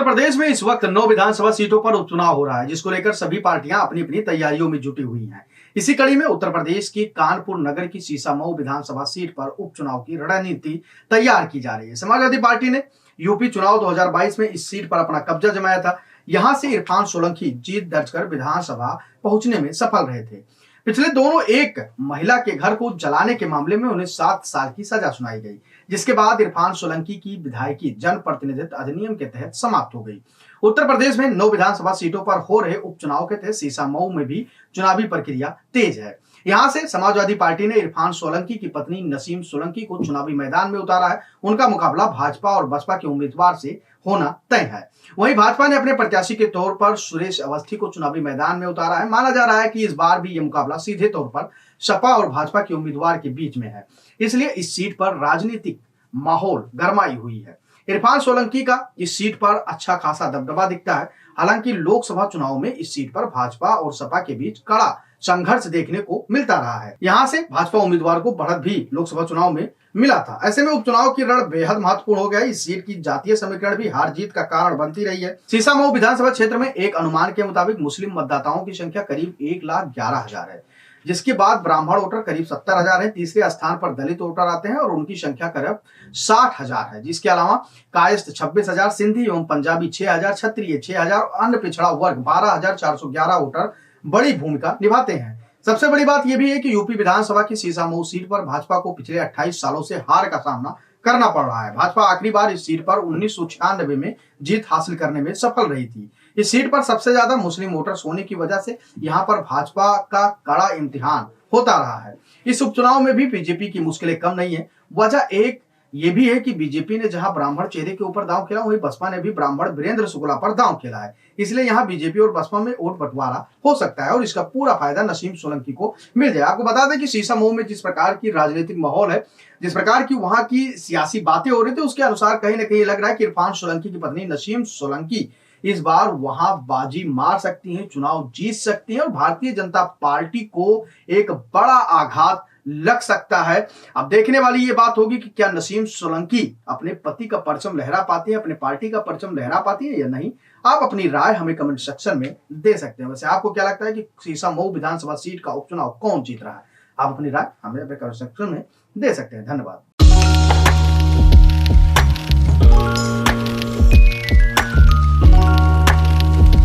उत्तर प्रदेश में इस वक्त 9 विधानसभा सीटों पर उपचुनाव हो रहा है, जिसको लेकर सभी पार्टियां अपनी अपनी तैयारियों में जुटी हुई हैं। इसी कड़ी में उत्तर प्रदेश की कानपुर नगर की सीसामऊ विधानसभा सीट पर उपचुनाव की रणनीति तैयार की जा रही है। समाजवादी पार्टी ने यूपी चुनाव 2022 में इस सीट पर अपना कब्जा जमाया था। यहां से इरफान सोलंकी जीत दर्ज कर विधानसभा पहुंचने में सफल रहे थे। पिछले दोनों एक महिला के घर को जलाने के मामले में उन्हें 7 साल की सजा सुनाई गई, जिसके बाद इरफान सोलंकी की विधायकी जनप्रतिनिधित्व अधिनियम के तहत समाप्त हो गई। उत्तर प्रदेश में 9 विधानसभा सीटों पर हो रहे उपचुनाव के तहत सीसामऊ में भी चुनावी प्रक्रिया तेज है। यहां से समाजवादी पार्टी ने इरफान सोलंकी की पत्नी नसीम सोलंकी को चुनावी मैदान में उतारा है। उनका मुकाबला भाजपा और बसपा के उम्मीदवार से होना तय है। वहीं भाजपा ने अपने प्रत्याशी के तौर पर सुरेश अवस्थी को चुनावी मैदान में उतारा है। माना जा रहा है कि इस बार भी यह मुकाबला सीधे तौर पर सपा और भाजपा के उम्मीदवार के बीच में है, इसलिए इस सीट पर राजनीतिक माहौल गरमाई हुई है। इरफान सोलंकी का इस सीट पर अच्छा खासा दबदबा दिखता है। हालांकि लोकसभा चुनाव में इस सीट पर भाजपा और सपा के बीच कड़ा संघर्ष देखने को मिलता रहा है। यहां से भाजपा उम्मीदवार को बढ़त भी लोकसभा चुनाव में मिला था। ऐसे में उपचुनाव की रण बेहद महत्वपूर्ण हो गया। इस सीट की जातीय समीकरण भी हार जीत का कारण बनती रही है। सीसामऊ विधानसभा क्षेत्र में एक अनुमान के मुताबिक मुस्लिम मतदाताओं की संख्या करीब 1,11,000 है, जिसके बाद ब्राह्मण वोटर करीब 70,000 है। तीसरे स्थान पर दलित वोटर आते हैं और उनकी संख्या करीब 60,000 है, जिसके अलावा कायस्थ 26,000, सिंधी एवं पंजाबी 6,000, क्षत्रिय 6,000 और अन्य पिछड़ा वर्ग 12,411 वोटर बड़ी भूमिका निभाते हैं। सबसे बड़ी बात यह भी है कि यूपी विधानसभा की सीसामऊ सीट पर भाजपा को पिछले 28 सालों से हार का सामना करना पड़ रहा है। भाजपा आखिरी बार इस सीट पर 1996 में जीत हासिल करने में सफल रही थी। इस सीट पर सबसे ज्यादा मुस्लिम वोटर्स होने की वजह से यहां पर भाजपा का कड़ा इम्तिहान होता रहा है। इस उपचुनाव में भी बीजेपी की मुश्किलें कम नहीं है। वजह एक ये भी है कि बीजेपी ने जहां ब्राह्मण चेहरे के ऊपर दांव खेला, वहीं बसपा ने भी ब्राह्मण वीरेंद्र शुक्ला पर दांव खेला है। इसलिए यहां बीजेपी और बसपा में वोट बंटवारा हो सकता है और इसका पूरा फायदा नसीम सोलंकी को मिल जाए। आपको बता दें कि सीसामऊ में जिस प्रकार की राजनीतिक माहौल है, जिस प्रकार की वहां की सियासी बातें हो रही थी, उसके अनुसार कहीं ना कहीं लग रहा है कि इरफान सोलंकी की पत्नी नसीम सोलंकी इस बार वहां बाजी मार सकती हैं, चुनाव जीत सकती हैं और भारतीय जनता पार्टी को एक बड़ा आघात लग सकता है। अब देखने वाली ये बात होगी कि क्या नसीम सोलंकी अपने पति का परचम लहरा पाती है, अपने पार्टी का परचम लहरा पाती है या नहीं। आप अपनी राय हमें कमेंट सेक्शन में दे सकते हैं। वैसे आपको क्या लगता है कि सीसामऊ विधानसभा सीट का उपचुनाव कौन जीत रहा है? आप अपनी राय हमें कमेंट सेक्शन में दे सकते हैं। धन्यवाद।